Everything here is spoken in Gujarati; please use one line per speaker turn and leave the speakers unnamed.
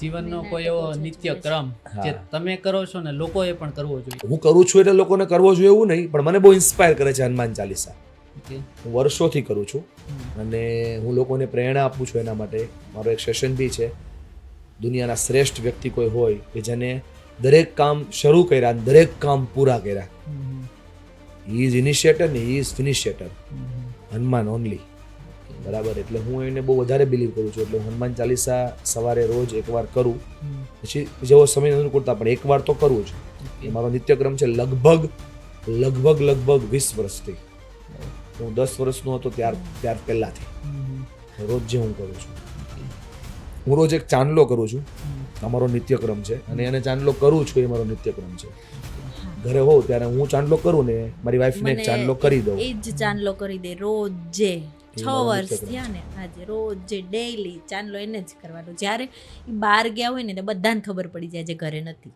જીવનનો કોઈ એવો નિત્ય ક્રમ જે તમે કરો છો ને લોકોએ પણ કરવો જોઈએ?
હું કરું છું એટલે લોકોને કરવો જોઈએ એવું નહીં, પણ મને બહુ ઇન્સ્પાયર કરે છે હનુમાન ચાલીસા.
ઓકે.
હું વર્ષોથી કરું છું અને હું લોકોને પ્રેરણા આપું છું. એના માટે મારો એક સેશન બી છે. દુનિયાના શ્રેષ્ઠ વ્યક્તિ કોઈ હોય કે જેને દરેક કામ શરૂ કર્યા અને દરેક કામ પૂરા કર્યા. હી ઇઝ ઇનિશિએટર ને હી ઇઝ ફિનિશિએટર. હનુમાન ઓનલી. બરાબર. એટલે હું એને બહુ વધારે બિલીવ કરું છું. એટલે હું હનુમાન ચાલીસા સવારે રોજ એકવાર કરું, પછી જેવો સમય અનુકૂળતા પણ એકવાર તો કરવું જ. એ મારો નિત્યક્રમ છે લગભગ 20 વર્ષથી. હું 10 વર્ષનો હતો ત્યાર પહેલાથી રોજ જે હું કરું છું. હું રોજ એક ચાંદલો કરું છું, અમારો નિત્યક્રમ છે. અને એને ચાંદલો કરું છું એ મારો નિત્યક્રમ છે. ઘરે હોઉં ત્યારે હું ચાંદલો કરું ને મારી વાઈફને એક ચાંદલો કરી દઉં.
એ જ ચાંદલો કરી દે રોજે. 6 વર્ષ થયા ને આજે રોજે ડેઈલી ચાંદલો એને જ કરવાનો. જ્યારે એ બહાર ગયા હોય ને બધાને ખબર પડી જાય જે ઘરે નથી.